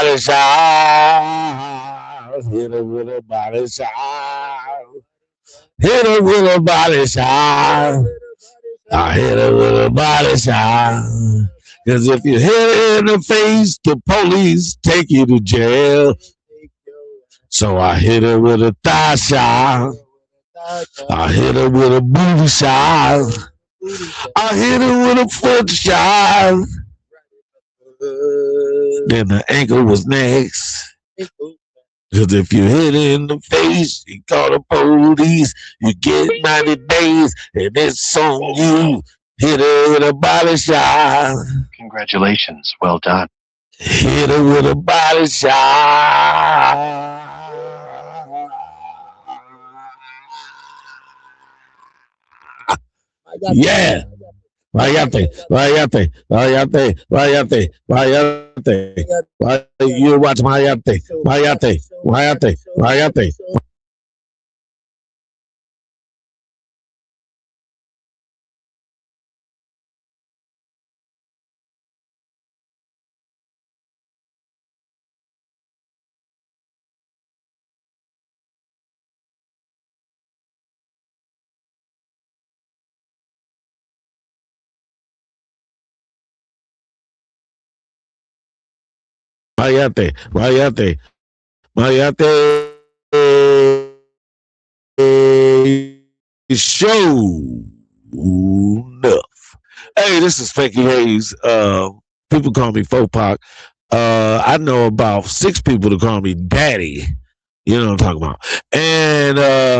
body shot. Hit her with a body shot. Hit her with a body shot. I hit her with a body shot. Cause if you hit her in the face, the police take you to jail. So I hit her with a thigh shot. I hit her with a booty shot. I hit her with a foot shot. Then the ankle was next. Cause if you hit it in the face, you call the police. You get 90 days, and it's on you. Hit her with a body shot. Congratulations. Well done. Hit her with a body shot. Yeah. Mayate, Mayate, Mayate, Mayate, Mayate. You watch Mayate, Mayate, Mayate, Mayate. Mayate, Mayate, Mayate. Show enough. Hey, this is Spanky Hayes. People call me Fopak. I know about 6 people that call me Daddy. You know what I'm talking about. And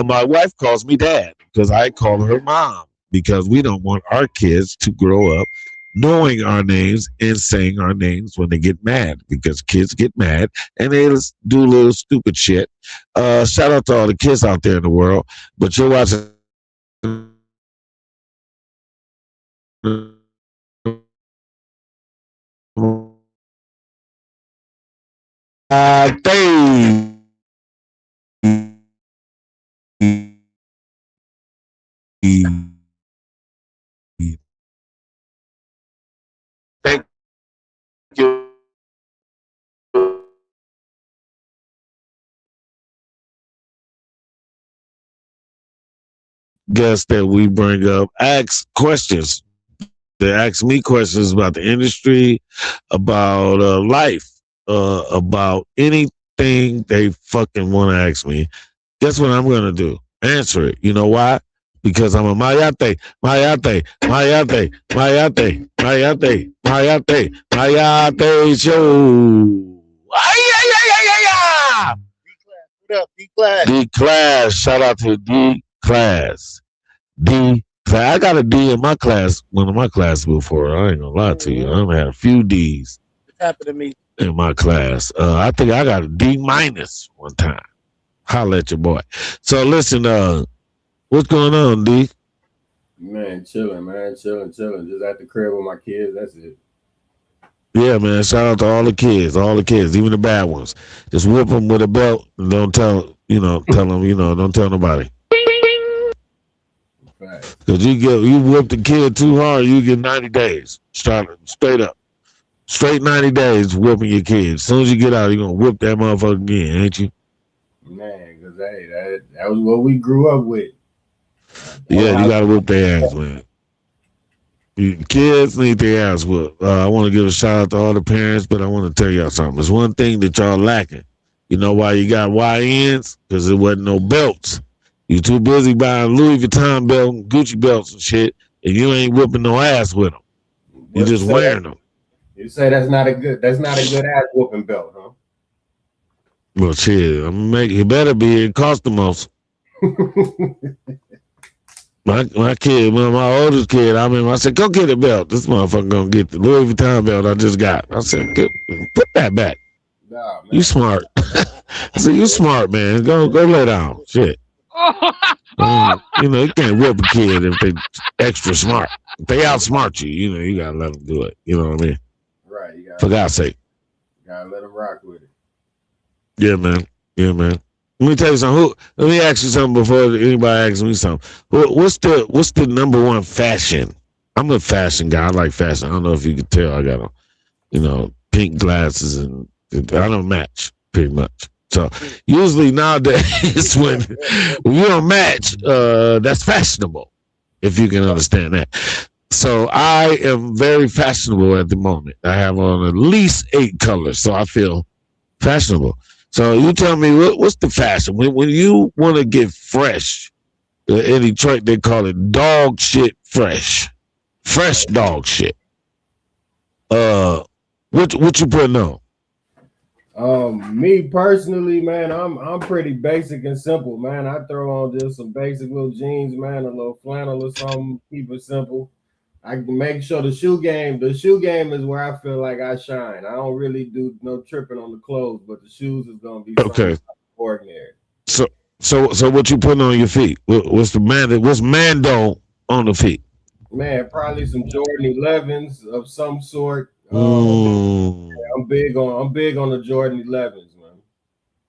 my wife calls me Dad because I call her Mom because we don't want our kids to grow up knowing our names and saying our names when they get mad because kids get mad and they just do little stupid shit. Shout out to all the kids out there in the world, but you're watching thing. Thank you. Guests that we bring up ask questions. They ask me questions about the industry, about life, about anything they fucking want to ask me. Guess what I'm gonna do? Answer it. You know why? Because I'm a Mayate, Mayate, Mayate, Mayate, Mayate, Mayate, Mayate show. Ay, ay, ay, ay, ay, ay. What up, D-Class? D class. Shout out to D class. D class. I got a D in my class, one of my classes before. I ain't gonna lie to you. I've had a few D's What happened to me? in my class. I think I got a D minus one time. Holla at your boy. So listen, what's going on, D? Man, chilling, man. Chilling. Just at the crib with my kids. That's it. Yeah, man. Shout out to all the kids, even the bad ones. Just whip them with a belt and don't tell them, don't tell nobody. Right. Because you whip the kid too hard, you get 90 days. Straight up. Straight 90 days whipping your kids. As soon as you get out, you're going to whip that motherfucker again, ain't you? Man, because hey, that was what we grew up with. Yeah, you got to whip their ass, man. Kids need their ass whooped. I want to give a shout out to all the parents, but I want to tell y'all something. There's one thing that y'all lacking. You know why you got YNs? Because there wasn't no belts. You too busy buying Louis Vuitton belt and Gucci belts and shit, and you ain't whipping no ass with them. You just wearing them. You say that's not a good ass whooping belt, huh? Well, shit, it better be. It cost the most. My kid, my oldest kid, I said, go get a belt. This motherfucker gonna get the Louis Vuitton belt I just got. I said, put that back. Nah, man. You smart. I said, you smart, man. Go lay down. Shit. You can't whip a kid if they extra smart. If they outsmart you, you gotta let them do it. You know what I mean? Right. You For God's sake. gotta let them rock with it. Yeah, man. Let me tell you something. Let me ask you something before anybody asks me something. What's the number one fashion? I'm a fashion guy. I like fashion. I don't know if you can tell. I got pink glasses and I don't match pretty much. So usually nowadays when you don't match, that's fashionable, if you can understand that. So I am very fashionable at the moment. I have on at least 8 colors, so I feel fashionable. So you tell me what's the fashion when you want to get fresh? In Detroit, they call it dog shit fresh, fresh dog shit. What you putting on? Me personally, man, I'm pretty basic and simple, man. I throw on just some basic little jeans, man, a little flannel or something, keep it simple. I can make sure the shoe game is where I feel like I shine. I don't really do no tripping on the clothes, but the shoes is gonna be something Okay. ordinary. So what you putting on your feet? What's What's Mando on the feet? Man, probably some Jordan 11s of some sort. Mm, I'm big on the Jordan 11s, man.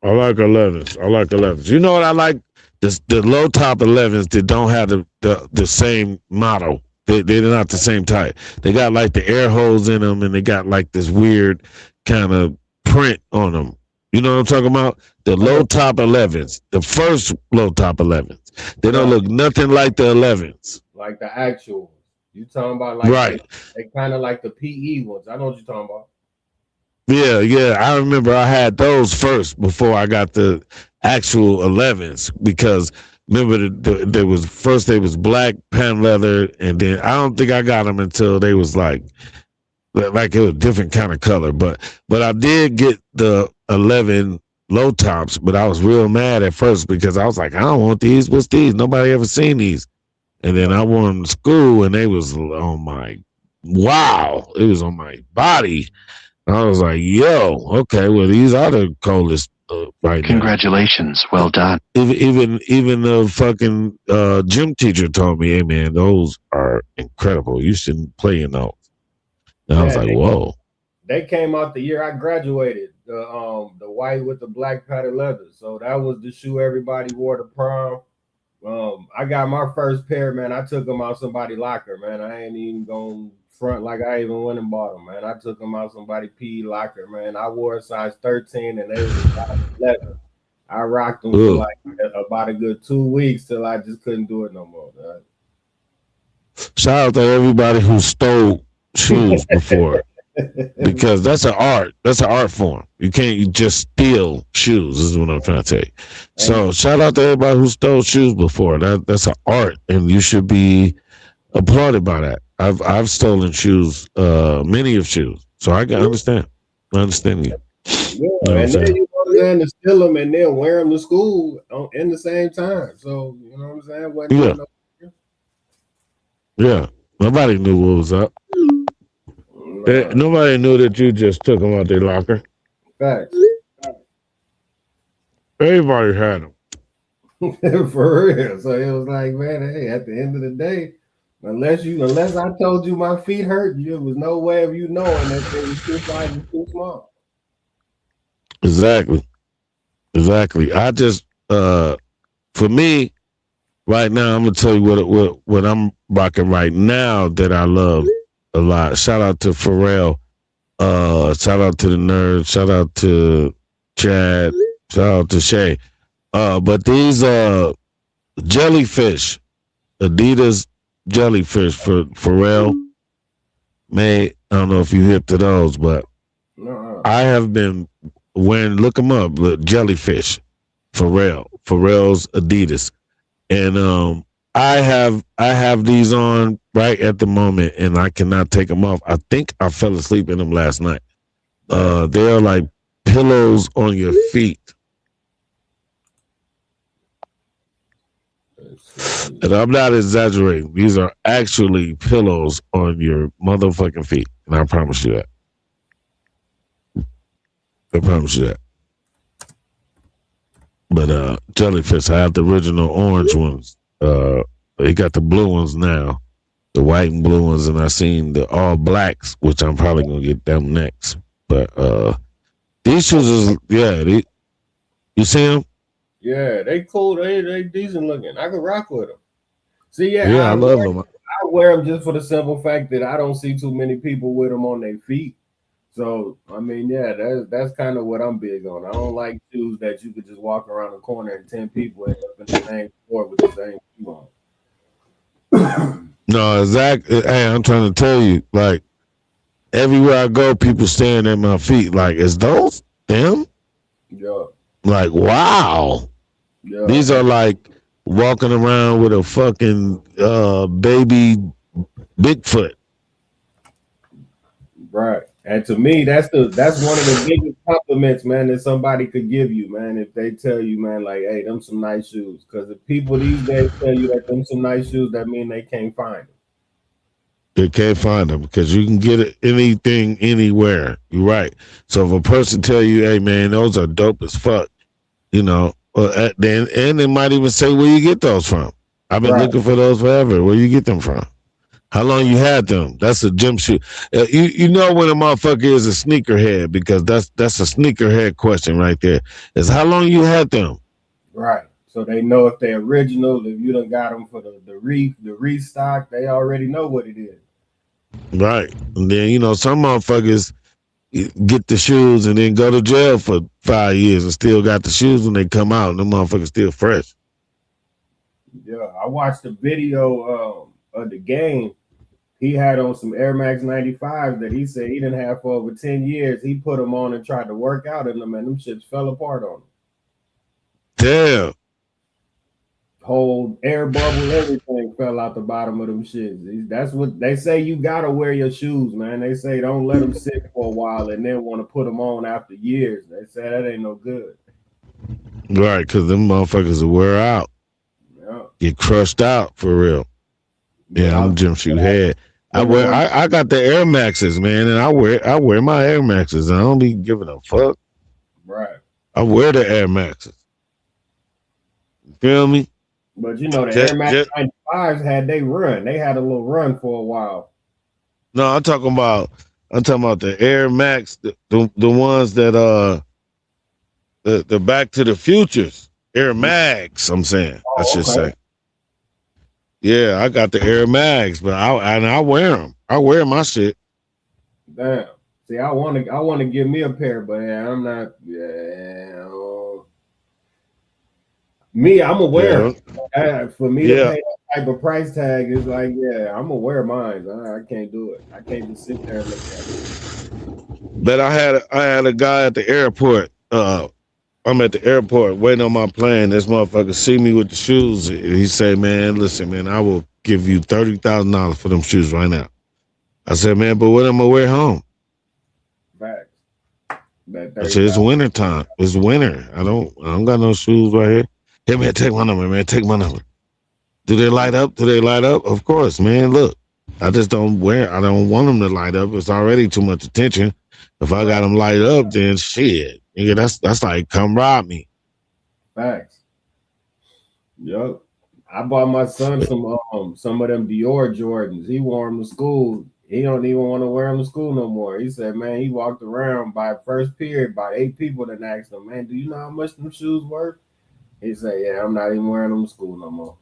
I like 11s. I like 11s. You know what I like? The low top 11s that don't have the same model. They're not the same type. They got like the air holes in them, and they got like this weird kind of print on them. You know what I'm talking about? The low top 11s, the first low top 11s. They don't look nothing like the 11s. Like the actual ones. You talking about like Right. they kind of like the PE ones. I know what you're talking about. Yeah. I remember I had those first before I got the actual 11s because remember there was first they was black pan leather, and then I don't think I got them until they was like it was a different kind of color. But I did get the 11 low tops, but I was real mad at first because I was like, I don't want these. What's these? Nobody ever seen these. And then I wore them to school, and they was on my it was on my body. I was like, yo, okay, well, these are the coldest right Congratulations. Well done. now. Even the fucking gym teacher told me, hey, man, those are incredible. You shouldn't play in those. And I was like, whoa. They came out the year I graduated. The white with the black padded leather. So that was the shoe everybody wore to prom. I got my first pair, man. I took them out somebody's locker, man. I ain't even going front like I even went and bought them, man. I took them out somebody's PE locker, man. I wore a size 13 and they was a size 11. I rocked them for like about a good 2 weeks till I just couldn't do it no more. Man. Shout out to everybody who stole shoes before. Because that's an art. That's an art form. You can't just steal shoes. This is what I'm trying to say. So shout out to everybody who stole shoes before. That's an art, and you should be applauded by that. I've stolen shoes, many of shoes. So I can understand. I understand you. Yeah, and then you go there to steal them and then wear them to school in the same time. So you know what I'm saying? Yeah. Nobody knew what was up. Nobody knew that you just took them out their locker. Facts. Everybody had them. For real. So it was like, man, hey, at the end of the day, unless I told you my feet hurt, there was no way of you knowing that they was too size and too small. Exactly. I just for me, right now, I'm gonna tell you what I'm rocking right now that I love a lot. Shout out to Pharrell. Shout out to the Nerds. Shout out to Chad. Shout out to Shay. But these jellyfish, Adidas jellyfish for Pharrell. I don't know if you hip to those, but I have been wearing. Look them up. Jellyfish, Pharrell's Adidas, and I have these on right at the moment, and I cannot take them off. I think I fell asleep in them last night. They're like pillows on your feet. And I'm not exaggerating. These are actually pillows on your motherfucking feet. And I promise you that. I promise you that. But jellyfish, I have the original orange ones. They got the blue ones now. The white and blue ones, and I seen the all blacks, which I'm probably gonna get them next. But these shoes is you see them? Yeah, they cool. They decent looking. I could rock with them. See, I love them. I wear them just for the simple fact that I don't see too many people with them on their feet. So I mean, yeah, that's kind of what I'm big on. I don't like shoes that you could just walk around the corner and 10 people end up in the same store with the same shoe on. No, exactly. Hey, I'm trying to tell you, like everywhere I go, people staring at my feet. Like, is those them? Yeah, Like, wow. yeah, These are like walking around with a fucking baby Bigfoot. right. And to me, that's one of the biggest compliments, man, that somebody could give you, man, if they tell you, man, like, hey, them some nice shoes. Because if people these days tell you that them some nice shoes, that mean they can't find them. They can't find them because you can get it anything anywhere. You're right. So if a person tell you, "Hey man, those are dope as fuck," you know, then and they might even say where you get those from. I've been Right. looking for those forever. Where you get them from? How long you had them? That's a gym shoe. You know when a motherfucker is a sneakerhead because that's a sneakerhead question right there. Is how long you had them? Right. So they know if they're original, if you done got them for the restock, they already know what it is. Right. And then some motherfuckers get the shoes and then go to jail for 5 years and still got the shoes when they come out and the motherfuckers still fresh. Yeah, I watched a video of the game. He had on some Air Max 95s that he said he didn't have for over 10 years. He put them on and tried to work out in them, and them shits fell apart on him. Damn. Whole air bubble, everything fell out the bottom of them shits. That's what they say. You gotta wear your shoes, man. They say don't let them sit for a while and then want to put them on after years. They say that ain't no good. Right, because them motherfuckers will wear out. Yeah. Get crushed out for real. Yeah, I'm a gym shoe head. I got the Air Maxes, man, and I wear my Air Maxes. And I don't be giving a fuck. Right. I wear the Air Maxes. You feel me? But you know the Air Max 95s had they run. They had a little run for a while. No, I'm talking about the Air Max, the ones that the Back to the Futures Air Max. I'm saying I should say. Yeah, I got the Air Max, but I wear them. I wear my shit. Damn. See, I want to give me a pair, but yeah, I'm not. Yeah, me, I'm aware. For me to pay that type of price tag is like, yeah, I'm aware of mine. I can't do it. I can't just sit there and look at it. But I had a guy at the airport. I'm at the airport waiting on my plane. This motherfucker see me with the shoes. He say, "Man, listen, man, I will give you $30,000 for them shoes right now." I said, "Man, but what am I gonna wear home?" Facts. I said, "It's winter time. It's winter. I don't got no shoes right here." Hey man, take my number, man. Take my number. Do they light up? Do they light up? Of course, man. Look, I just don't want them to light up. It's already too much attention. If I got them light up, then shit. Nigga, that's like come rob me. Facts. Yup. I bought my son some of them Dior Jordans. He wore them to school. He don't even want to wear them to school no more. He said, man, he walked around by first period, by 8 people that asked him, man, do you know how much them shoes worth? He said, yeah, I'm not even wearing them to school no more.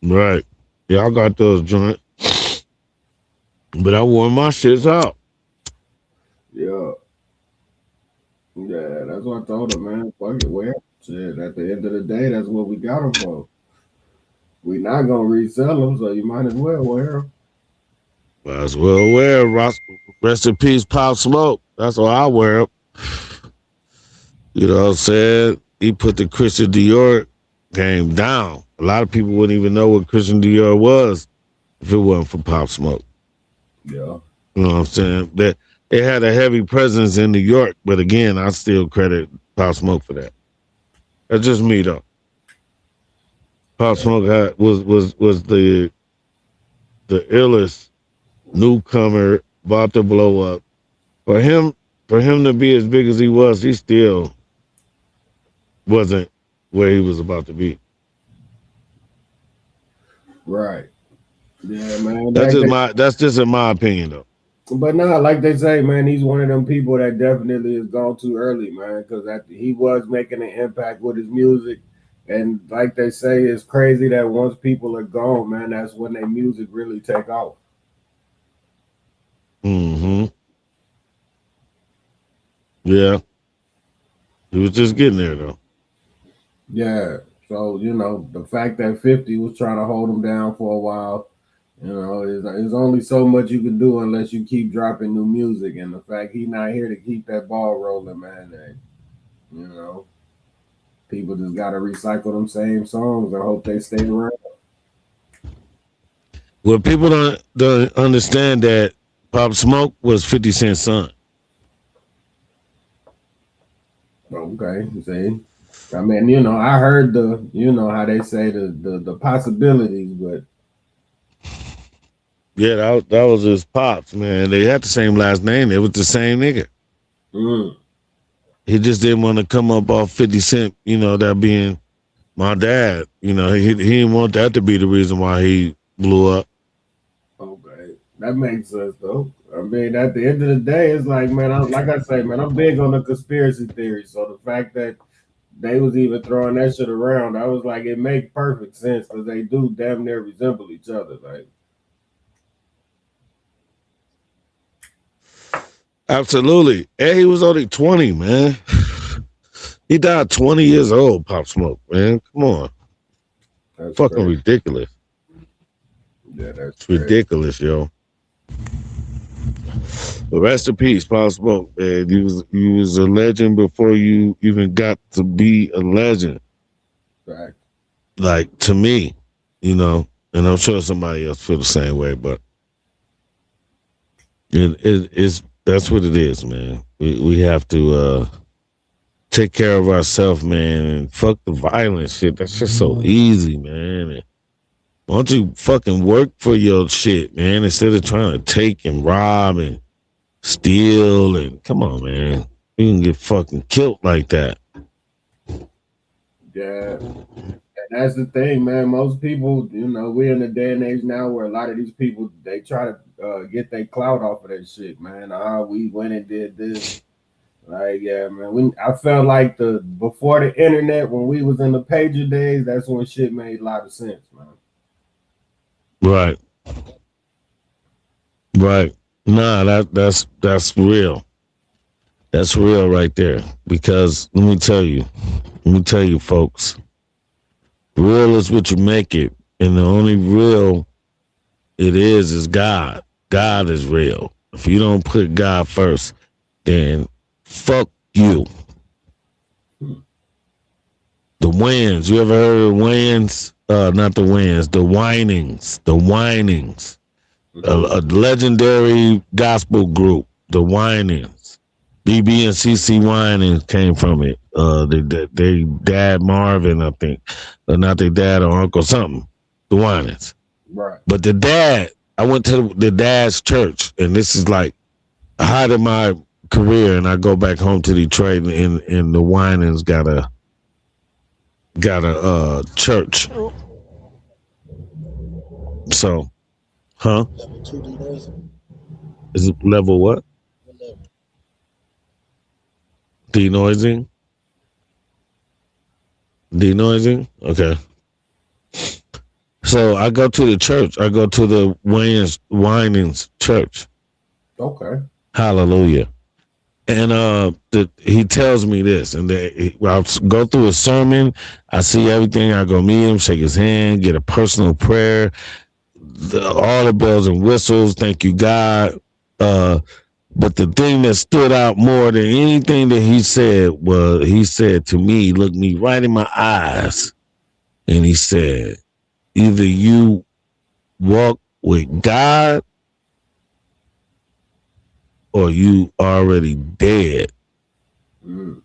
Right. Yeah, I got those joints. But I wore my shits out. Yeah. Yeah, that's what I told him, man. Fuck it, wear 'em. Shit, at the end of the day, that's what we got them for. We not gonna resell them, so you might as well wear them. Might as well wear Ross. Rest in peace, Pop Smoke. That's why I wear them. You know what I'm saying? He put the Christian Dior game down. A lot of people wouldn't even know what Christian Dior was if it wasn't for Pop Smoke. Yeah. You know what I'm saying? That it had a heavy presence in New York, but again, I still credit Pop Smoke for that. That's just me though. Pop Smoke was the illest newcomer about to blow up. For him to be as big as he was, he still wasn't where he was about to be. Right. Yeah, man. That's just in my opinion though. But nah, like they say, man, he's one of them people that definitely has gone too early, man, because he was making an impact with his music. And like they say, it's crazy that once people are gone, man, that's when their music really take off. Mm-hmm. Yeah, he was just getting there though. Yeah. So, the fact that 50 was trying to hold him down for a while, there's only so much you can do unless you keep dropping new music. And the fact he's not here to keep that ball rolling, man, you know, people just got to recycle them same songs and hope they stay around. Well, people don't understand that Pop Smoke was 50 Cent's son. Okay, see, I mean, I heard how they say the possibilities, but Yeah, that was his pops, man. They had the same last name. It was the same nigga. mm, He just didn't want to come up off 50 Cent, that being my dad. He didn't want that to be the reason why he blew up. okay, that makes sense though. I mean, at the end of the day, it's like, man, like I say, man, I'm big on the conspiracy theory. So the fact that they was even throwing that shit around, I was like, it makes perfect sense because they do damn near resemble each other. Like, Absolutely. And he was only 20, man. He died 20 years old, Pop Smoke, man. Come on. that's Fucking crazy. ridiculous. Yeah, that's It's ridiculous, yo. But rest in peace, Pop Smoke, man. You was a legend before you even got to be a legend. fact. Like, to me, and I'm sure somebody else feel the same way, but it's that's what it is, man. We have to take care of ourselves, man, and fuck the violence shit. That's just so easy, man. And why don't you fucking work for your shit, man, instead of trying to take and rob and steal and come on, man. You can get fucking killed like that. Yeah. And that's the thing, man. Most people, we're in a day and age now where a lot of these people they try to get their clout off of that shit, man. We went and did this. Like, yeah, man. I felt like before the internet, when we was in the pager days, that's when shit made a lot of sense, man. Right. Right. Nah, that's real. That's real right there. Because let me tell you, folks, real is what you make it. And the only real it is God. God is real. If you don't put God first, then fuck you. The Wayans. You ever heard of the Wayans? Not the Wayans. The Whinings. The Whinings. A legendary gospel group. The Whinings. BB and CC Winans came from it. They dad Marvin, I think. Not their dad or uncle, something. The Winans. Right. But the dad, I went to the dad's church, and this is like a height of my career, and I go back home to Detroit, and the Winans got a church. So, huh? Level 2 denoising. Is it level what? What level? Denoising? Denoising? Okay. So I go to the church. I go to the Winans church. Okay. Hallelujah. And he tells me this, and I'll go through a sermon. I see everything. I go meet him, shake his hand, get a personal prayer, all the bells and whistles. Thank you, God. But the thing that stood out more than anything that he said was he said to me, looked me right in my eyes, and he said, either you walk with God or you already dead. Mm.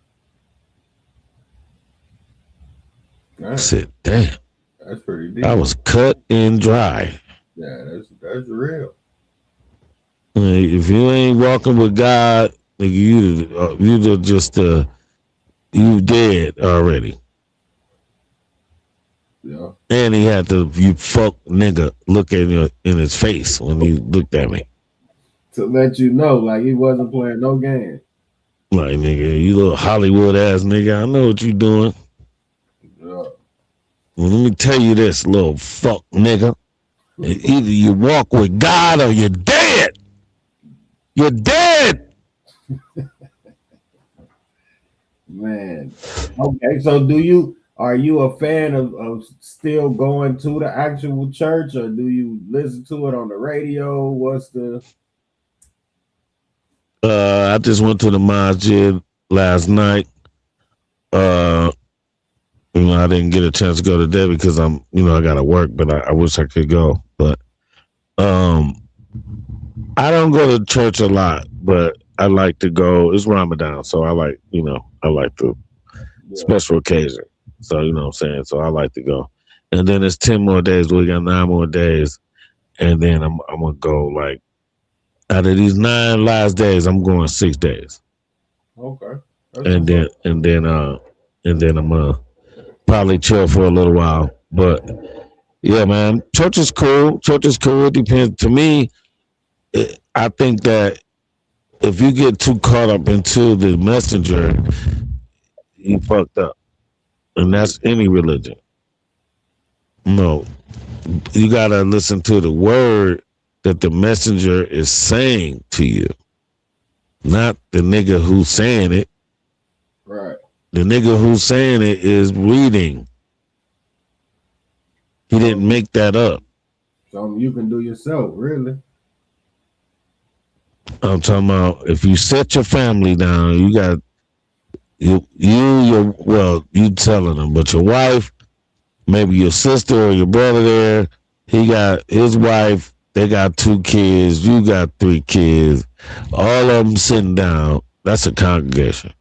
I said, damn. That's pretty deep. I was cut and dry. Yeah, that's real. If you ain't walking with God, you just you dead already. Yeah. And he had to you fuck nigga look at in his face when he looked at me. To let you know, like he wasn't playing no game. Like nigga, you little Hollywood ass nigga. I know what you doing. Yeah. Well, let me tell you this, little fuck nigga. Either you walk with God or you're dead. You're dead. Man. Okay, so are you a fan of still going to the actual church, or do you listen to it on the radio? What's the I just went to the masjid last night. Uh, I didn't get a chance to go today because I got to work, but I wish I could go. But um, I don't go to church a lot, but I like to go. It's Ramadan, so I like the yeah, special occasion. So you know what I'm saying. So I like to go, and then it's 10 more days. We got 9 more days, and then I'm gonna go like out of these 9 last days, I'm going 6 days, okay. That's and what's up. then I'm gonna probably chill for a little while. But yeah, man, church is cool. Church is cool. It depends. To me, I think that if you get too caught up into the messenger, you fucked up, and that's any religion. No, you gotta listen to the word that the messenger is saying to you, not the nigga who's saying it. Right. The nigga who's saying it is reading. He So didn't make that up. something you can do yourself, really. I'm talking about if you set your family down, you got you telling them, but your wife, maybe your sister or your brother there, he got his wife, they got 2 kids, you got 3 kids, all of them sitting down. That's a congregation.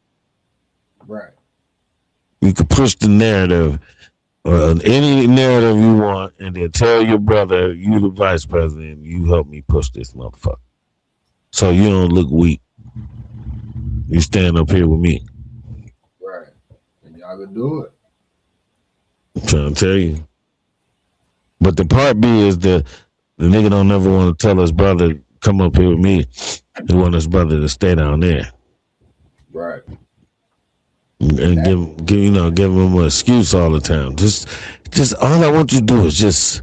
Right. You can push the narrative, any narrative you want, and then tell your brother, you the vice president, you help me push this motherfucker. So you don't look weak. You stand up here with me. Right. And y'all can do it. I'm trying to tell you. But the part B is the nigga don't never want to tell his brother, come up here with me. He want his brother to stay down there. Right. And give him an excuse all the time. Just all I want you to do is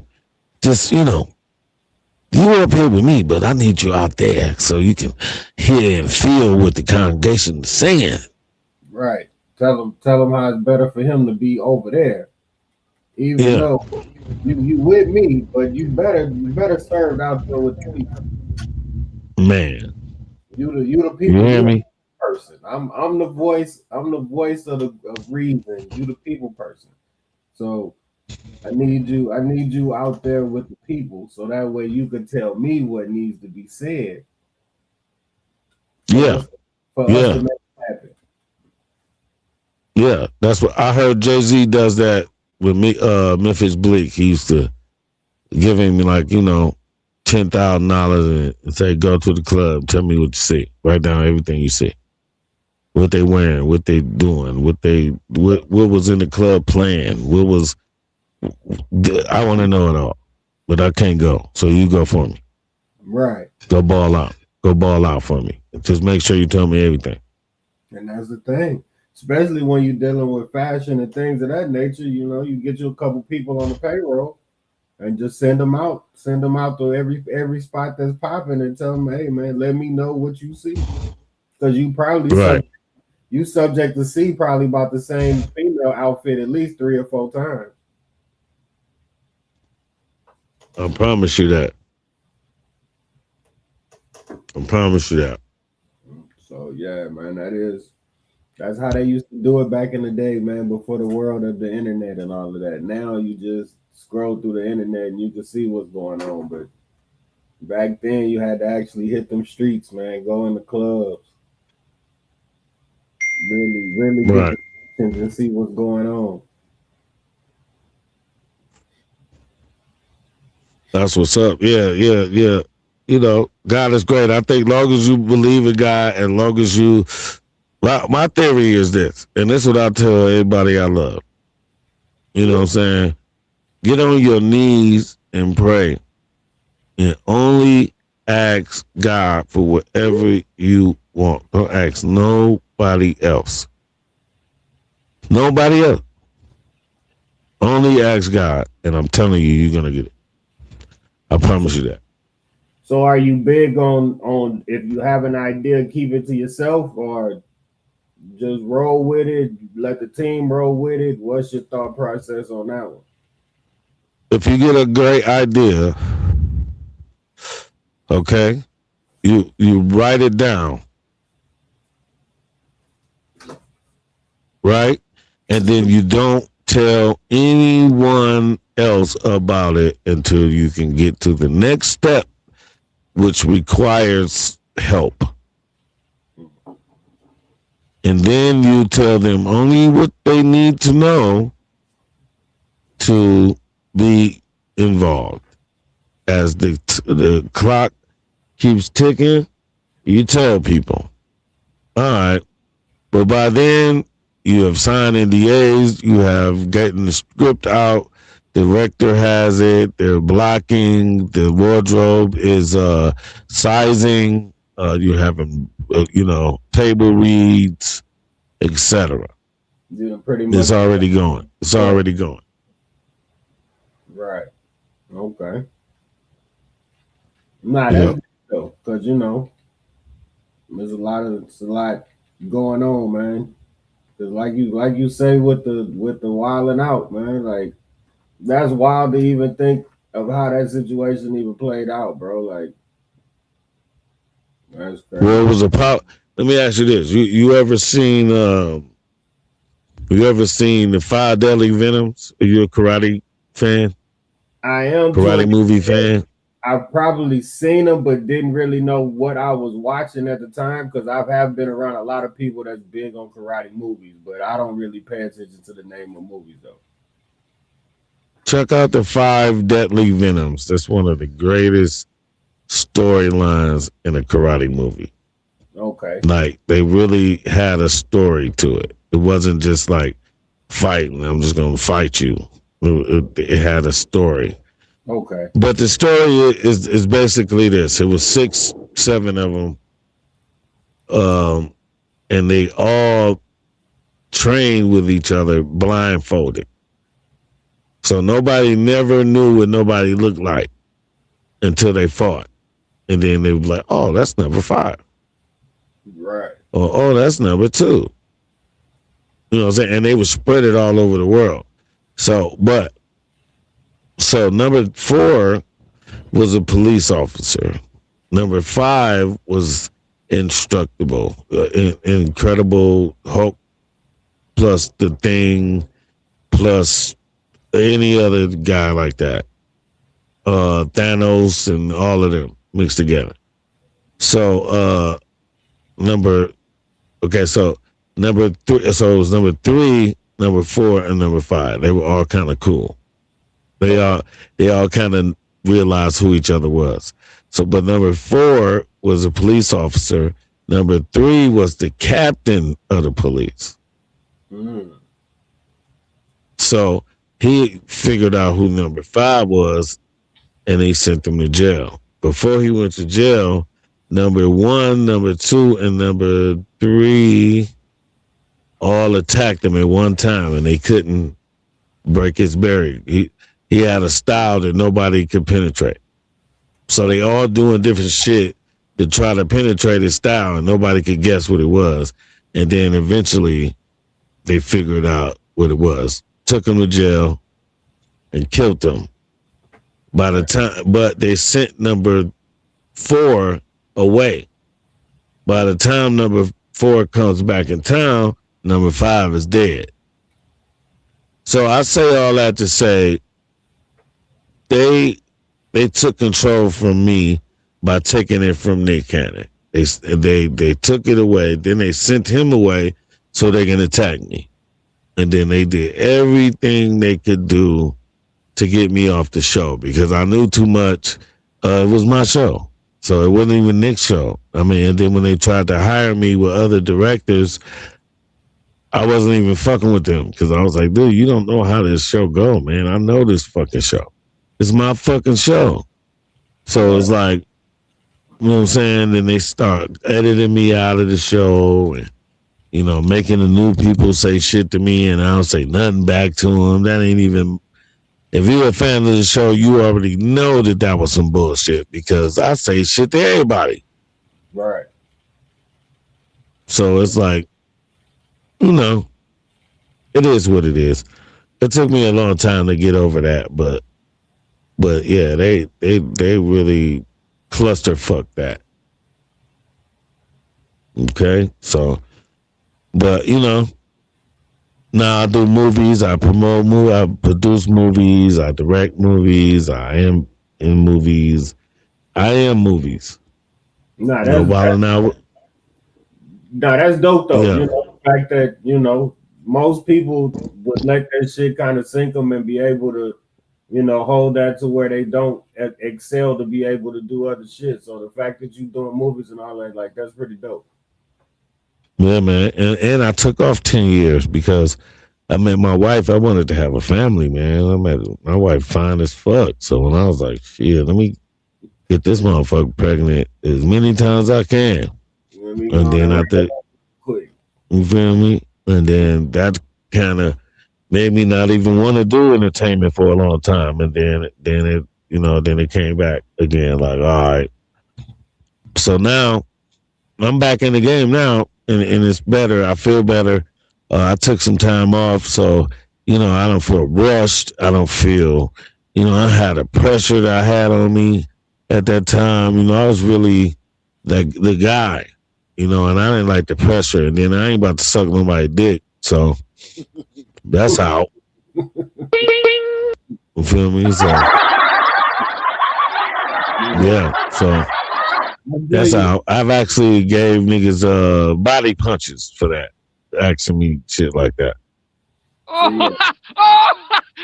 you up here with me, but I need you out there so you can hear and feel what the congregation is saying. Right. Tell him how it's better for him to be over there, even Yeah, though you with me, but you better serve out there with the people. man. You the You people. hear You the me? person. I'm the voice. I'm the voice of reason. You the people person. So I need you out there with the people, so that way you can tell me what needs to be said for Yeah, us for us to yeah, make it happen. yeah. That's what I heard. Jay-Z does that with me. Memphis Bleak. He used to give him like $10,000 and say, "Go to the club. Tell me what you see. Write down everything you see. What they wearing. What they doing. What was in the club playing. What was. I want to know it all, but I can't go. So you go for me. Right. Go ball out. Go ball out for me. Just make sure you tell me everything." And that's the thing. Especially when you're dealing with fashion and things of that nature, you get you a couple people on the payroll and just send them out to every spot that's popping and tell them, hey man, let me know what you see, because Right. you subject to see probably about the same female outfit at least 3 or 4 times. I promise you that. I promise you that. So yeah, man, that's how they used to do it back in the day, man, before the world of the internet and all of that. Now you just scroll through the internet and you can see what's going on, but back then you had to actually hit them streets, man, go in the clubs, really get Right. the and see what's going on. That's what's up. Yeah, yeah, yeah. God is great. I think long as you believe in God and long as my theory is this, and this is what I tell everybody I love. You know what I'm saying? Get on your knees and pray and only ask God for whatever you want. Don't ask nobody else. Nobody else. Only ask God, and I'm telling you, you're gonna get it. I promise you that. So are you big on if you have an idea, keep it to yourself, or just roll with it, let the team roll with it? What's your thought process on that one? If you get a great idea, okay, you write it down, right? And then you don't tell anyone else about it until you can get to the next step, which requires help. And then you tell them only what they need to know to be involved. As the clock keeps ticking, you tell people, all right, but by then you have signed NDAs, you have gotten the script out, the director has it, they're blocking, the wardrobe is sizing, you having table reads, etc. Yeah, pretty It's much. already going. It's already going. Right. Okay. Nah, that's Yep. good though, because it's a lot going on, man. Cause like you say with the wilding out, man, like that's wild to even think of how that situation even played out, bro. Like that's Well, crazy. it was a pop. Let me ask you this: you ever seen the Five Deadly Venoms? Are you a karate fan? I am to an Karate movie extent. fan? I've probably seen them, but didn't really know what I was watching at the time because I have been around a lot of people that's big on karate movies, but I don't really pay attention to the name of movies though. Check out the Five Deadly Venoms. That's one of the greatest storylines in a karate movie. Okay. Like they really had a story to it. It wasn't just like fighting. I'm just gonna fight you. It had a story. Okay. But the story is basically this. It was six, seven of them, and they all trained with each other blindfolded. So nobody never knew what nobody looked like until they fought. And then they were like, oh, that's number five. Right. Or, oh, that's number two. You know what I'm saying? And they were spread it all over the world. So number four was a police officer. Number five was instructable, incredible Hulk plus the Thing plus any other guy like that. Thanos and all of them mixed together. So number so number three. So it was number three, number four, and number five. They were all kind of cool. They all kind of realized who each other was. So, but number four was a police officer. Number three was the captain of the police. Mm. So he figured out who number five was, and he sent him to jail. Before he went to jail, number one, number two, and number three all attacked him at one time, and they couldn't break his barrier. He had a style that nobody could penetrate. So they all doing different shit to try to penetrate his style, and nobody could guess what it was. And then eventually they figured out what it was. Took him to jail and killed him. By the time, but they sent number four away. By the time number four comes back in town, number five is dead. So I say all that to say they took control from me by taking it from Nick Cannon. They took it away. Then they sent him away so they can attack me. And then they did everything they could do to get me off the show because I knew too much. It was my show. So it wasn't even Nick's show. I mean, and then when they tried to hire me with other directors, I wasn't even fucking with them because I was like, dude, you don't know how this show go, man. I know this fucking show. It's my fucking show. So it's like, you know what I'm saying? Then they start editing me out of the show and, making the new people say shit to me and I don't say nothing back to them. That ain't even, if you're a fan of the show, you already know that was some bullshit because I say shit to everybody. Right. So it's like, you know, it is what it is. It took me a long time to get over that, but yeah, they really clusterfuck that. Okay, so but now I do movies, I promote movie, I produce movies, I direct movies, I am in movies, I am movies. Nah, You know, that's while now, nah, that's dope though. yeah, The fact that most people would let that shit kind of sink them and be able to, hold that to where they don't excel to be able to do other shit. So the fact that you doing movies and all that, like, that's pretty dope. yeah, man, and I took off 10 years because I met my wife. I wanted to have a family, man. I met my wife fine as fuck. So when I was like, shit, let me get this motherfucker pregnant as many times as I can. Let me And go on then and I write think, quick. you feel me? And then that kind of made me not even want to do entertainment for a long time. And then it came back again. Like, all right. So now I'm back in the game now, and it's better. I feel better. I took some time off, so I don't feel rushed. I don't feel, I had the pressure that I had on me at that time. I was really the guy, and I didn't like the pressure. And then I ain't about to suck nobody's dick, so that's out. You feel me? So yeah, so I feel that's you. out. I've actually gave niggas body punches for that, asking me shit like that. So yeah,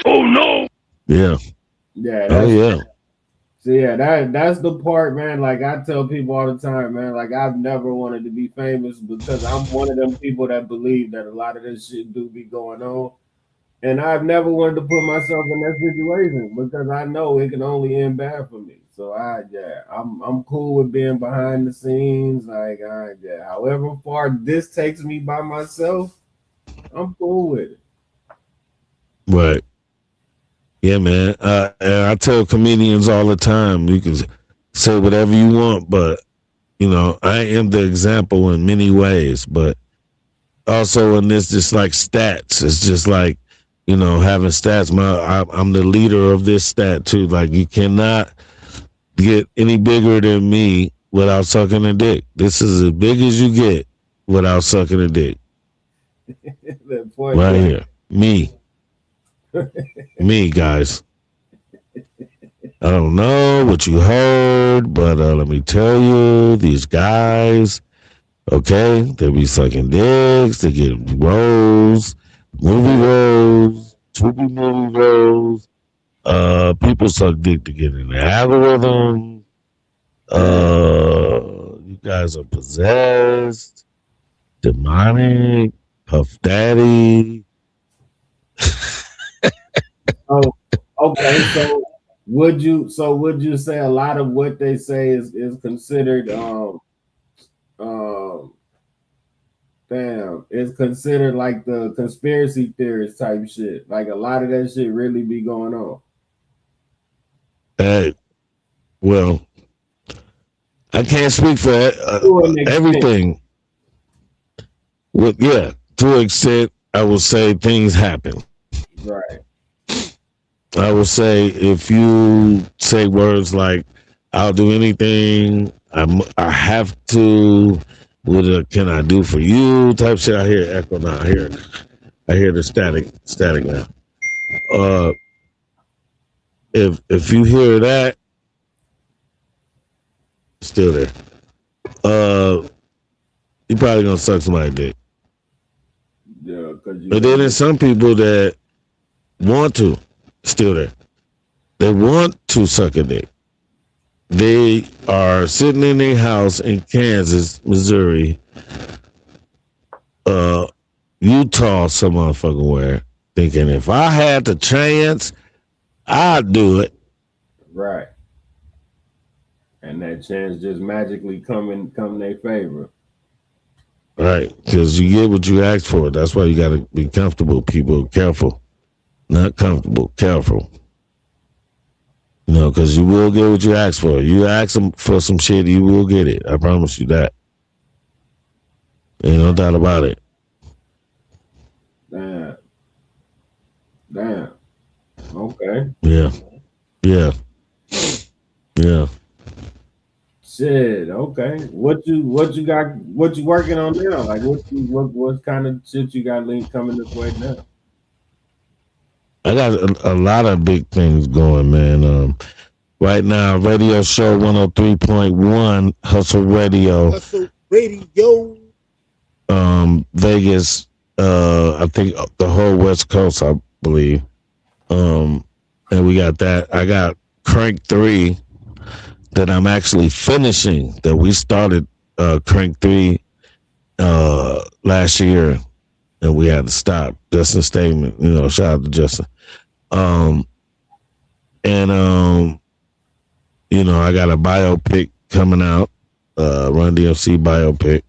Oh no! Yeah. yeah, Oh that's yeah. so yeah, that's the part, man. Like I tell people all the time, man. Like I've never wanted to be famous because I'm one of them people that believe that a lot of this shit do be going on. And I've never wanted to put myself in that situation because I know it can only end bad for me. So I'm cool with being behind the scenes. Like yeah, however far this takes me by myself, I'm cool with it. Right. Yeah, man. And I tell comedians all the time, you can say whatever you want, but I am the example in many ways. But also in this, just like stats, it's just like having stats. I'm the leader of this stat too. Like you cannot get any bigger than me without sucking a dick. This is as big as you get without sucking a dick. That point Right blank. here. Me, guys. I don't know what you heard, but let me tell you, these guys, okay, they be sucking dicks, they get roles, movie roles, TV movie roles. People suck dick to get in the algorithm. You guys are possessed, demonic, Puff Daddy. Oh, okay. So would you say a lot of what they say is considered um damn, is considered like the conspiracy theorist type shit. Like a lot of that shit really be going on. Hey, well, I can't speak for To an extent. everything. Well, yeah, to an extent, I will say things happen. Right. I will say if you say words like "I'll do anything," I have to. What can I do for you? Type shit. I hear echo now. I hear the static now. Uh, if you hear that, still there. You probably gonna suck somebody's dick. Yeah, because you But then gonna there's some people that want to, still there. They want to suck a dick. They are sitting in their house in Kansas, Missouri, uh, Utah, some motherfucking where, thinking if I had the chance, I'd do it. right. And that chance just magically come in their favor. Right. Because you get what you ask for. That's why you got to be comfortable, people. Careful. Not comfortable. Careful. Because you will get what you ask for. You ask them for some shit, you will get it. I promise you that. Ain't no doubt about it. Damn. Okay. Yeah, yeah, yeah. Shit. Okay. What you got? What you working on now? Like what kind of shit you got linked coming this way now? I got a lot of big things going, man. Right now, radio show 103.1, Hustle Radio, Hustle Radio. Vegas, I think the whole West Coast, I believe. And we got that. I got Crank 3 that I'm actually finishing, that we started Crank 3 last year, and we had to stop. Justin Statement, shout out to Justin. Um, and I got a biopic coming out, Run DMC biopic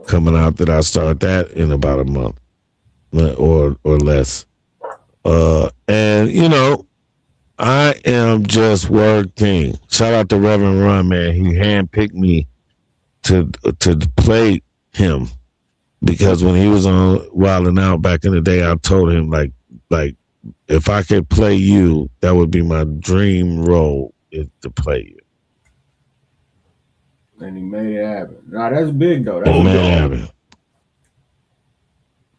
coming out, that I start that in about a month or less. And I am just working. Shout out to Reverend Run, man. He handpicked me to play him, because when he was on Wild 'N Out back in the day, I told him like if I could play you, that would be my dream role, is to play you. And he made it happen. Nah, that's big though. That's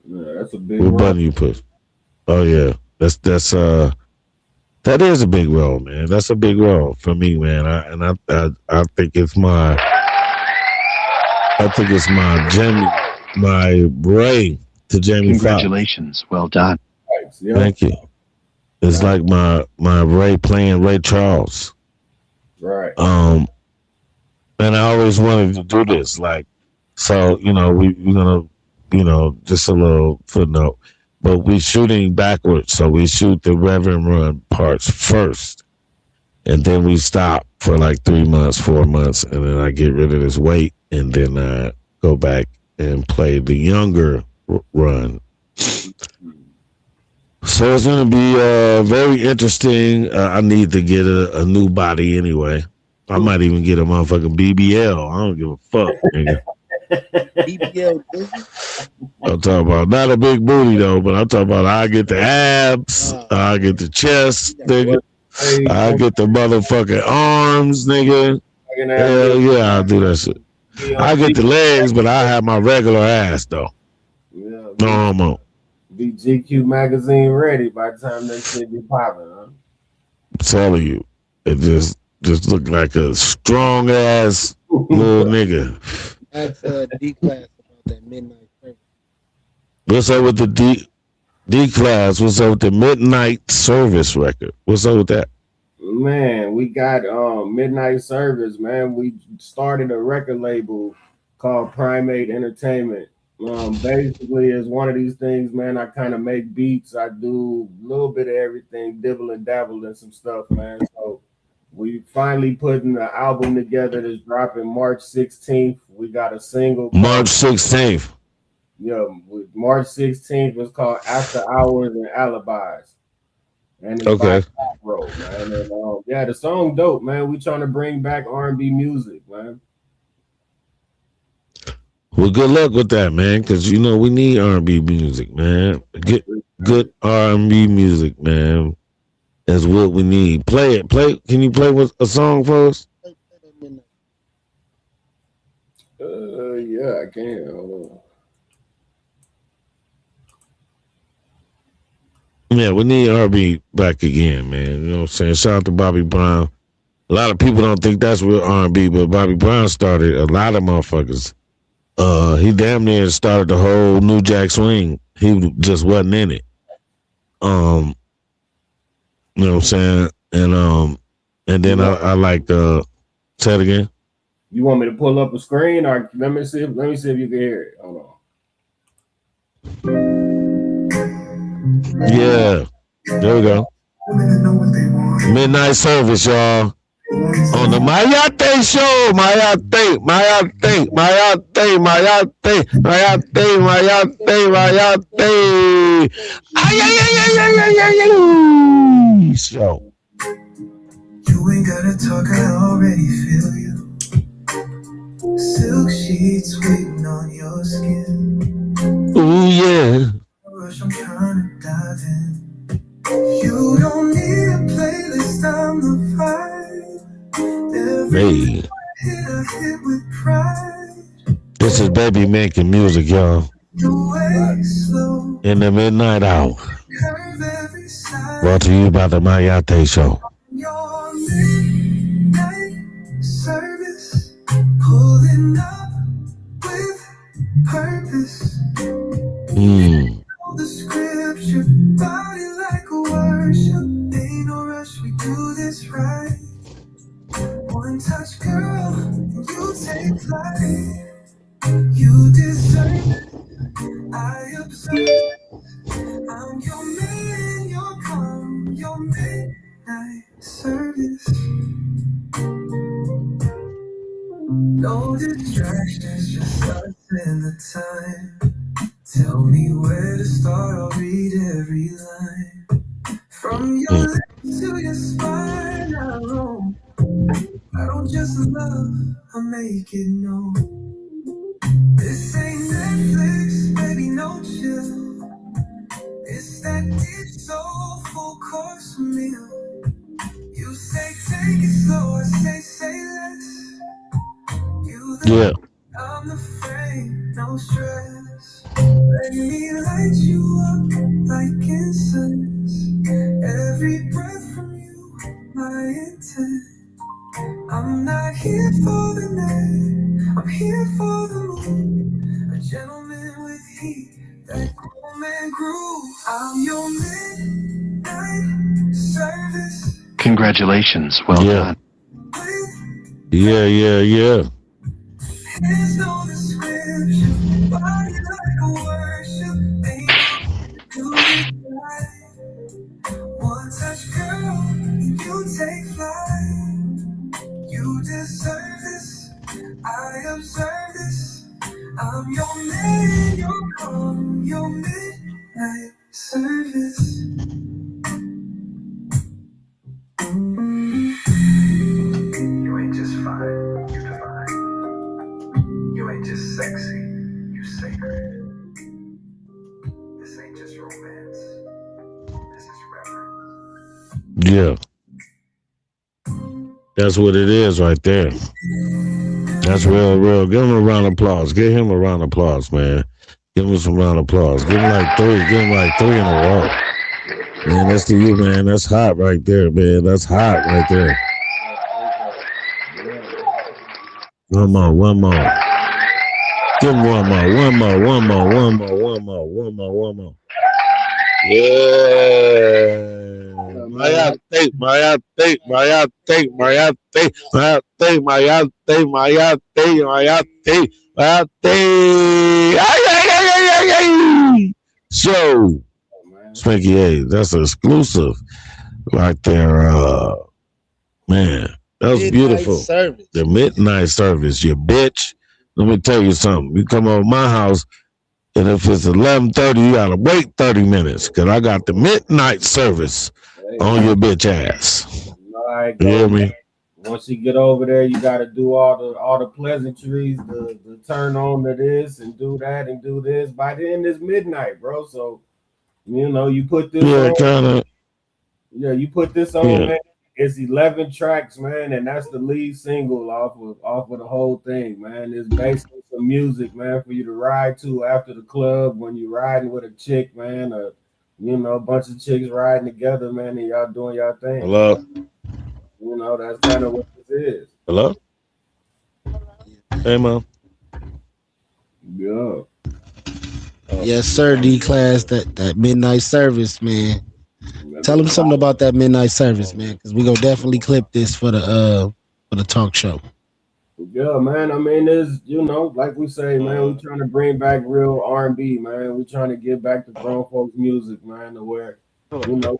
Man, that's a big what role. button you push? Oh yeah, that is a big role, man. That's a big role for me, man. I think it's my Jamie, my Ray to Jamie Foxx. Congratulations. Well done. Thanks, yo. Thank you. It's like my Ray playing Ray Charles. Right. And I always wanted to do this. Like, so, we're gonna, just a little footnote, but we shooting backwards. So we shoot the Reverend Run parts first, and then we stop for like 3 months, 4 months, and then I get rid of this weight, and then I go back and play the younger Run. So it's going to be very interesting. I need to get a new body anyway. I might even get a motherfucking BBL. I don't give a fuck, nigga. BBL. I'm talking about not a big booty though, but I'm talking about I get the abs, I get the chest, nigga. I get the motherfucking arms, nigga. Hell yeah, I'll do that shit. I get the legs, but I have my regular ass though. Yeah, Normal. be GQ magazine ready by the time that shit be popping, huh? I'm telling you, it just looked like a strong ass little nigga. That's D class about that midnight service. What's up with the D class? What's up with the midnight service record? What's up with that? Man, we got midnight service, man. We started a record label called Primate Entertainment. Basically, it's one of these things, man. I kind of make beats. I do a little bit of everything, dibble and dabble in some stuff, man. So we finally putting the album together that's dropping March 16th. We got a single. March 16th. Yeah, March 16th was called After Hours and Alibis. And it's Okay. by Road, man. And, yeah, the song dope, man. We trying to bring back R&B music, man. Well, good luck with that, man, because we need R&B music, man. Good R&B music, man. That's what we need. Play it. Can you play with a song for us? Yeah, I can. Hold on. Yeah, we need R&B back again, man. You know what I'm saying? Shout out to Bobby Brown. A lot of people don't think that's real R&B, but Bobby Brown started a lot of motherfuckers. He damn near started the whole New Jack Swing. He just wasn't in it. You know what I'm saying? And then I like say it again. You want me to pull up a screen, or let me see if you can hear it. Hold on. Yeah, there we go. Midnight service, y'all. On the Mayate show, Mayate. Show. You ain't gotta talk, I already feel you. Silk sheets waiting on your skin. Ooh, yeah. Rush, I'm trying to dive in. You don't need a playlist, I'm the vibe. Every Hey, hit I hit with pride. this is Baby making music, y'all. The way slow, In the midnight hour. curve every side. Brought to you by the Mayate Show. Your midnight service, pulling up with purpose. The scripture, body like a worship. Ain't no rush, we do this right. One touch, girl, and you take flight. You deserve it, I observe. I'm your man, your calm, your midnight service. No distractions, just us and the time. Tell me where to start, I'll read every line. From your lips to your spine, I roam. I don't just love, I make it known. This ain't Netflix, baby, no chill. It's that deep soulful course meal. You say take it slow, I say less. You the I'm the frame, no stress. Let me light you up like incense. Every breath from you, my intent. I'm not here for the night, I'm here for the moon. A gentleman with heat, that cool man groove. I'm your midnight service. Congratulations, well done. Yeah. There's no description, body like a worship. Ain't no do it right. One touch, girl, and you take flight. You deserve this, I observe this. I'm your man, your calm, your midnight service. You ain't just fine, you divine. You ain't just sexy, you sacred. This ain't just romance, this is reverence. Yeah. That's what it is right there. That's real. Give him a round of applause. Give him a round of applause, man. Give him some round of applause. Give him like three. Give him like three in a row. Man, that's to you, man. That's hot right there, man. That's hot right there. One more. Give him one more. Yeah. Mayate. So, Spanky, hey, that's an exclusive right there. Man, that was beautiful. Service. The midnight service, you bitch. Let me tell you something. You come over my house, and if it's 11:30, you gotta wait 30 minutes, because I got the midnight service on your bitch ass. All right, You hear me? Once you get over there, you got to do all the pleasantries, the turn on to this and do that and do this. By then it's midnight, bro. So you put this on. Kind of. Yeah, you put this on, man. It's 11 tracks, man, and that's the lead single off of the whole thing, man. It's basically some music, man, for you to ride to after the club when you're riding with a chick, man, or a bunch of chicks riding together, man, and y'all doing y'all thing. Hello. That's kind of what this is. Hello. Hey, Mom. Yeah. Yes, sir. D-Class, that midnight service, man. Tell them something about that midnight service, man, because we gonna definitely clip this for the talk show. Yeah, man. I mean, there's like we say, man, we trying to bring back real R&B, man. We trying to get back to grown folks music, man, to where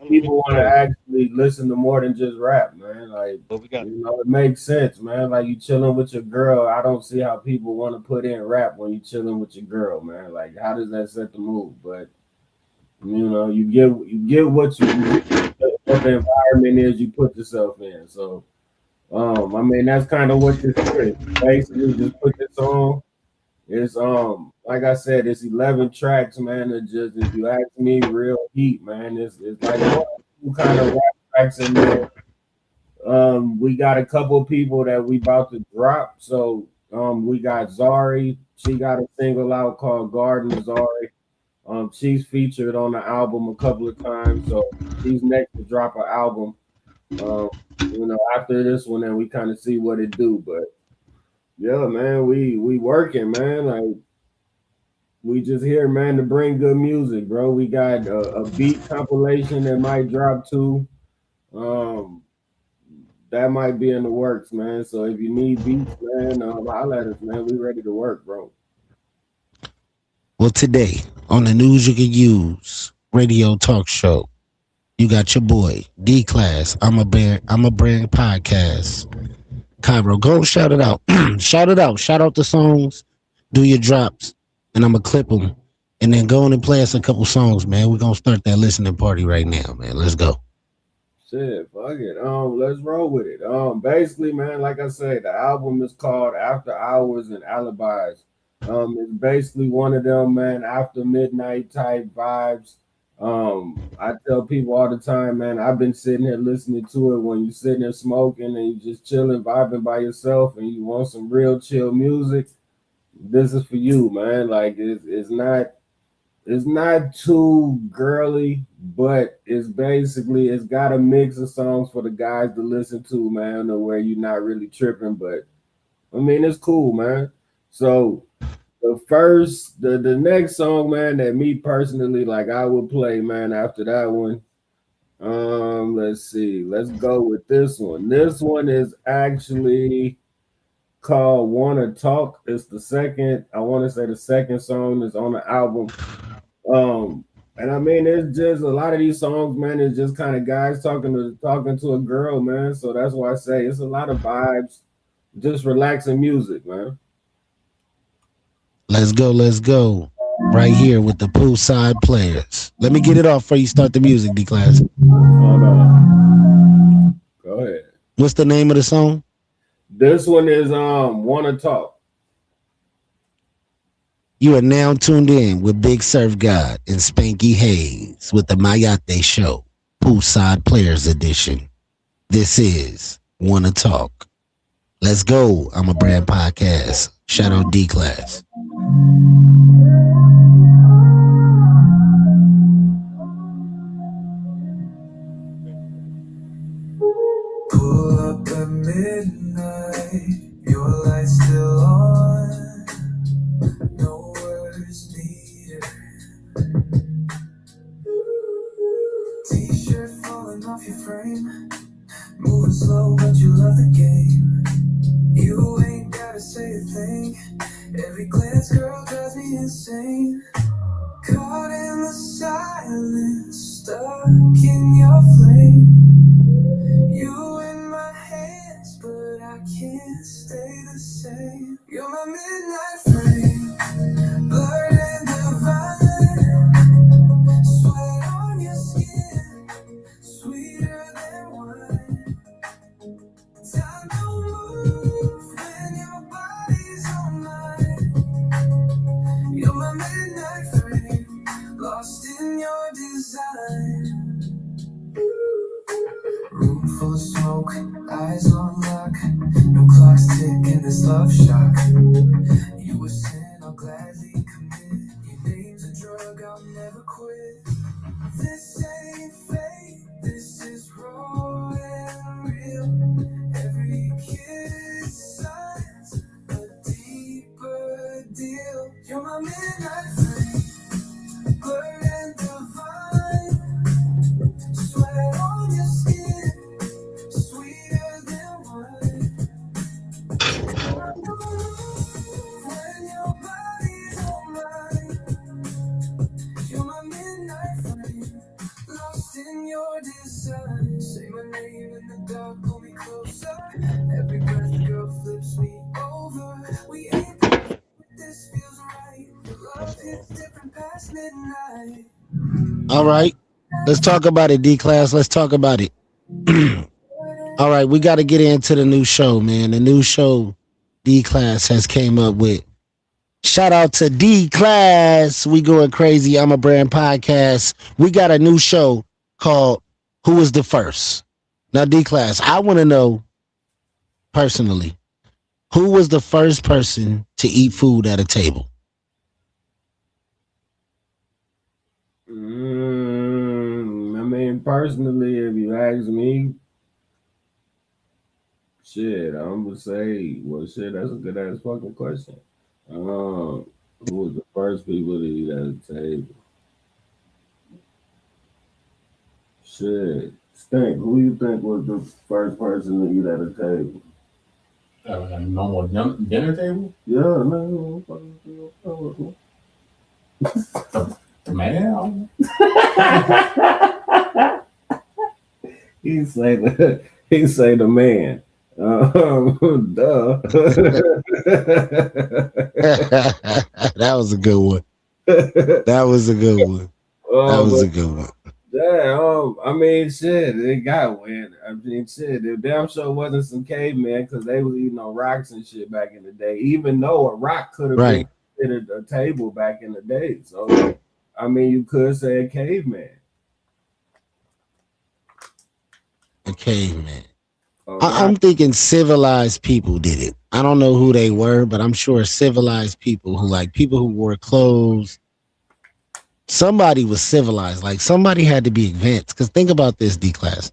people want to actually listen to more than just rap, man. Like, it makes sense, man. Like, you chilling with your girl. I don't see how people want to put in rap when you chilling with your girl, man. Like, how does that set the mood? But you get what the environment is you put yourself in. So, I mean, that's kind of what this is. Basically, just put this on. It's like I said, it's 11 tracks, man. It just, if you ask me, real heat, man. It's like few kind of rap tracks in there. We got a couple of people that we about to drop. So we got Zari. She got a single out called Garden Zari. She's featured on the album a couple of times, so she's next to drop an album. After this one, then we kind of see what it do. But yeah, man, we working, man. Like we just here, man, to bring good music, bro. We got a beat compilation that might drop too. Um, that might be in the works, man. So if you need beats, man, holla at us, man. We ready to work, bro. Well, today on the News You Can Use radio talk show, you got your boy D Class. I'm a brand podcast. Cairo, go shout it out. Shout it out. Shout out the songs. Do your drops, and I'm gonna clip them, and then go on and play us a couple songs, man. We're gonna start that listening party right now, man. Let's go. Shit, fuck it. Let's roll with it. Basically, man, like I said, the album is called After Hours and Alibis. It's basically one of them, man, after midnight type vibes. I tell people all the time, man, I've been sitting here listening to it when you're sitting there smoking and you just chilling, vibing by yourself, and you want some real chill music. This is for you, man. Like it's not too girly, but it's got a mix of songs for the guys to listen to, man, to where you're not really tripping, but I mean it's cool, man. So the next song, man, that me personally like I would play, man, after that one. Let's see. Let's go with this one. This one is actually called Wanna Talk. It's the second, I want to say the second song is on the album. And I mean it's just a lot of these songs, man, it's just kind of guys talking to a girl, man. So that's why I say it's a lot of vibes, just relaxing music, man. Let's go. Let's go. Right here with the Poolside Players. Let me get it off before you start the music, D Class. Hold on. Go ahead. What's the name of the song? This one is Wanna Talk. You are now tuned in with Big Surf God and Spanky Hayes with the Mayate Show, Poolside Players Edition. This is Wanna Talk. Let's go. I'm a brand podcast. Shout out D Class. Pull up at midnight, your lights still on, no words needed. T-shirt falling off your frame, moving slow but you love the game. You ain't gotta say a thing, every glance, girl, drives me insane. Caught in the silence, stuck in your flame. You in my hands, but I can't stay the same. You're my midnight flame, blurred and divine. Sweat on your skin, sweeter than wine. Time don't move when your body's on mine. You're my midnight flame, lost in your design. Room full of smoke, eyes on lock, no clocks ticking this love shock. You a sin, I'll gladly commit. Your name's a drug, I'll never quit. This ain't fake, this is raw and real. Every kiss signs a deeper deal. You're my midnight flame, blurred and divine. Sweat on your skin, sweeter than wine. When your body's on mine, you're my midnight flame, lost in your design. Say my name in the dark, pull me closer. Every breath, girl, flips me over. We ain't perfect, but this feels right. Your love hits different past midnight. All right. Let's talk about it, D Class. Let's talk about it. All right, we got to get into the new show, man. The new show D Class has came up with. Shout out to D Class. We going crazy. I'm a brand podcast. We got a new show called Who was the first? Now, D class, I want to know personally, who was the first person to eat food at a table? I mean, personally, if you ask me, shit, I'm gonna say, well, shit, that's a good ass fucking question. Who was the first people to eat at the table? Shit, Stink. Who you think was the first person to eat at a table? A normal dinner table? Yeah, no, The man? he say the he say the man. Duh. That was a good one. That was a good one. That was But a good one. yeah, I mean, shit, it got weird. I mean, shit, it damn sure wasn't some cavemen because they was eating on rocks and shit back in the day. Even though a rock could have been Right. considered a table back in the day, so I mean, you could say a caveman. A caveman. A rock. I'm thinking civilized people did it. I don't know who they were, but I'm sure civilized people who like people who wore clothes. Somebody was civilized. Like somebody had to be advanced. Because think about this, D class.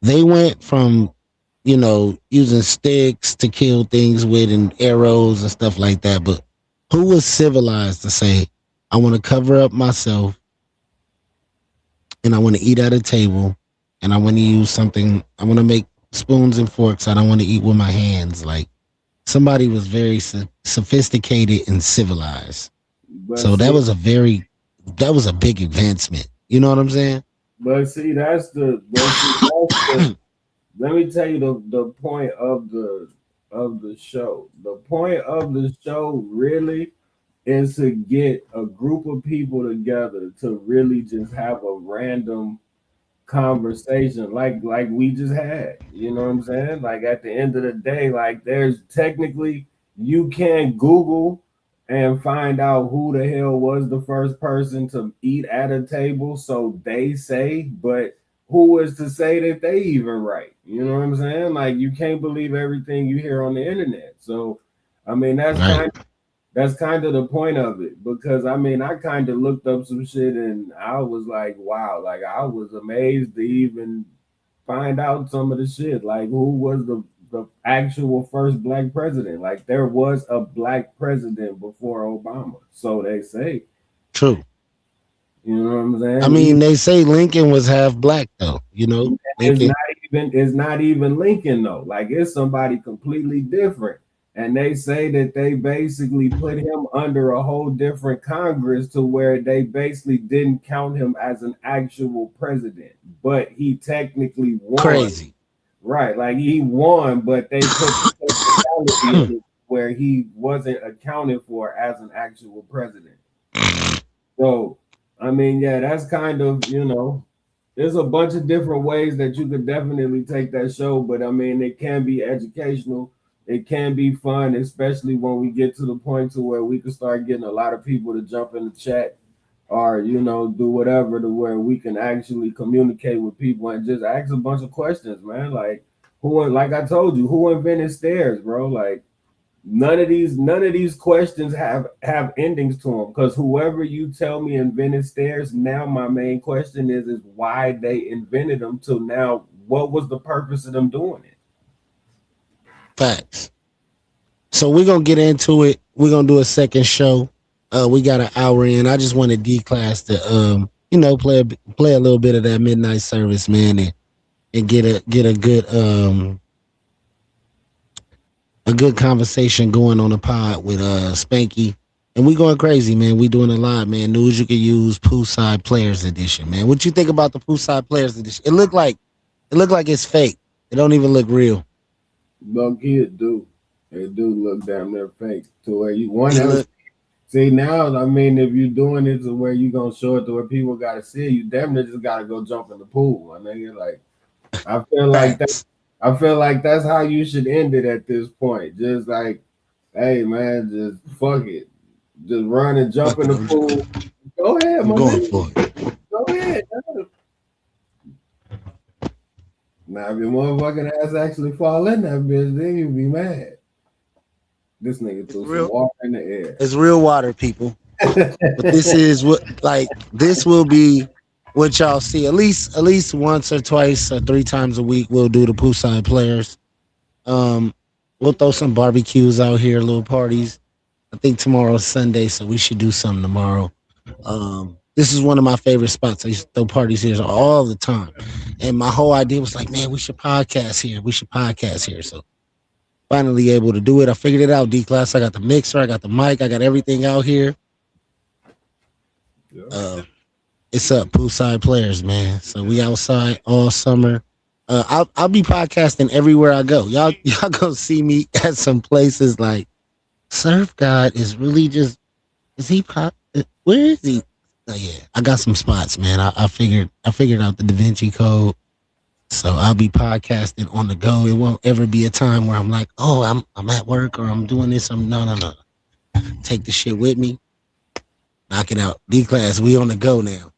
They went from, using sticks to kill things with and arrows and stuff like that. But who was civilized to say, I want to cover up myself and I want to eat at a table and I want to use something, I want to make spoons and forks. I don't want to eat with my hands. Like somebody was very sophisticated and civilized. But So that see, was a big advancement. You know what I'm saying? that's the. But see, that's the. Let me tell you the point of the show. The point of the show really is to get a group of people together to really just have a random conversation like we just had. You know what I'm saying? Like at the end of the day, like there's technically you can Google and find out who the hell was the first person to eat at a table, so they say, but who is to say that they even right? You know what I'm saying? Like you can't believe everything you hear on the internet. So I mean Right. that's kind of the point of it because I mean I kind of looked up some shit and I was like, wow, like I was amazed to even find out some of the shit, like who was the actual first black president. Like there was a black president before Obama, so they say. True. You know what I'm I saying? mean, they say Lincoln was half black though. It's Lincoln. not even Lincoln though. Like it's somebody completely different. And they say that they basically put him under a whole different Congress to where they basically didn't count him as an actual president, but he technically won. Crazy. Right, like he won, but they put the technicality in it where he wasn't accounted for as an actual president. So, I mean, yeah, that's kind of, there's a bunch of different ways that you could definitely take that show, but I mean, it can be educational. It can be fun, especially when we get to the point to where we can start getting a lot of people to jump in the chat or, do whatever to where we can actually communicate with people and just ask a bunch of questions, man. Like like I told you, who invented stairs, bro? Like none of these questions have endings to them because whoever you tell me invented stairs, now my main question is why they invented them till now. What was the purpose of them doing it? Facts. So we're gonna get into it. We're gonna do a second show. We got an hour in. I just wanted D class to play a little bit of that midnight service, man, and get a good conversation going on the pod with Spanky. And we going crazy, man. We doing a lot, man. News you can use, Poolside Players Edition, man. What you think about the Poolside Players Edition? It look like it's fake. It don't even look real. Low key, it do look damn near fake to where you want It to look see now. I mean, if you're doing it to where you gonna show it to where people gotta see it, you damn near just gotta go jump in the pool. I mean, like I feel like that. facts. I feel like that's how you should end it at this point. Just like, hey man, just fuck it, just run and jump Fuck in it, the pool. Go ahead, I'm my going nigga. for it. Go ahead. Now, if your motherfucking ass actually fall in that bitch, then you be mad. This nigga threw some water in the air. It's real water, people. But this is what like this will be what y'all see at least once or twice or 3 times a week. We'll do the poolside players. Um, we'll throw some barbecues out here, little parties. I think tomorrow's Sunday, so we should do something tomorrow. This is one of my favorite spots. I used to throw parties here all the time, and my whole idea was like, man, we should podcast here. We should podcast here. So finally able to do it. I figured it out. D class. I got the mixer. I got the mic. I got everything out here. Uh, it's up, poolside players, man. So we outside all summer. I'll be podcasting everywhere I go. Y'all gonna see me at some places like Surf God is really just is he pop? Where is he? Oh yeah, I got some spots, man. I figured out the Da Vinci Code, so I'll be podcasting on the go. It won't ever be a time where I'm like, oh, I'm at work or I'm doing this. No. Take the shit with me, knock it out. D class, we on the go now.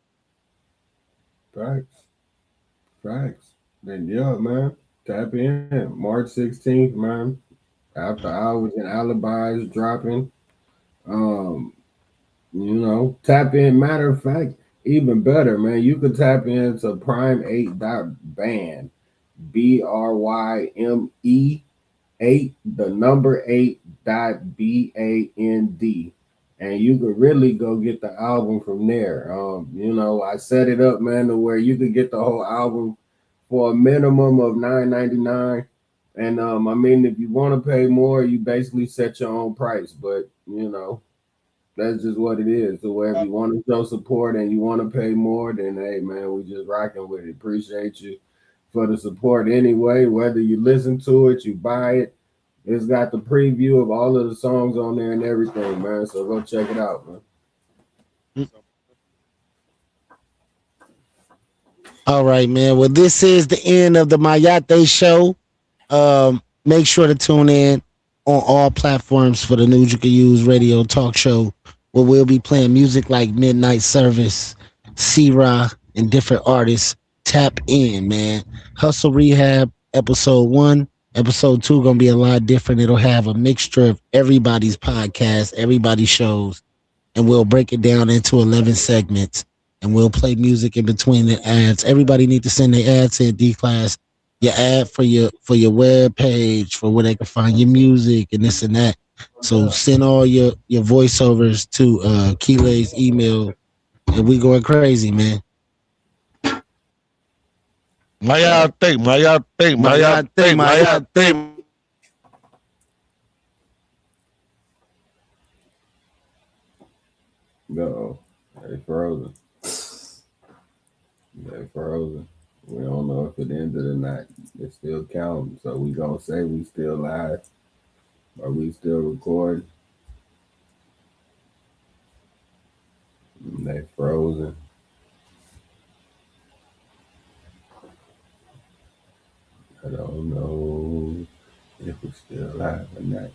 Facts. Then yeah, man. Tap in. March 16th, man. After hours and alibis dropping. Tap in. Matter of fact, even better, man. You could tap into prime8.band. BRYME8, the number 8.BAND. And you could really go get the album from there. I set it up, man, to where you could get the whole album for a minimum of $9.99. And if you want to pay more, you basically set your own price. But that's just what it is. So wherever you want to show support and you want to pay more, then hey, man, we just rocking with it. Appreciate you for the support anyway. Whether you listen to it, you buy it. It's got the preview of all of the songs on there and everything, man. So go check it out, man. All right, man. Well, this is the end of the Mayate show. Make sure to tune in on all platforms for the News You Can Use radio talk show, where we'll be playing music like Midnight Service, C-Ra, and different artists. Tap in, man. Hustle Rehab, episode 1. Episode 2 gonna be a lot different. It'll have a mixture of everybody's podcast, everybody's shows, and we'll break it down into 11 segments, and we'll play music in between the ads. Everybody need to send their ads in D class. Your ad for your web page, for where they can find your music and this and that. So send all your voiceovers to Keelay's email, and we going crazy, man. Mayate. No, they frozen. We don't know if it ended or not. It's still counting. So we gonna say we still live. Are we still recording? They frozen. I don't know if it's still live or not.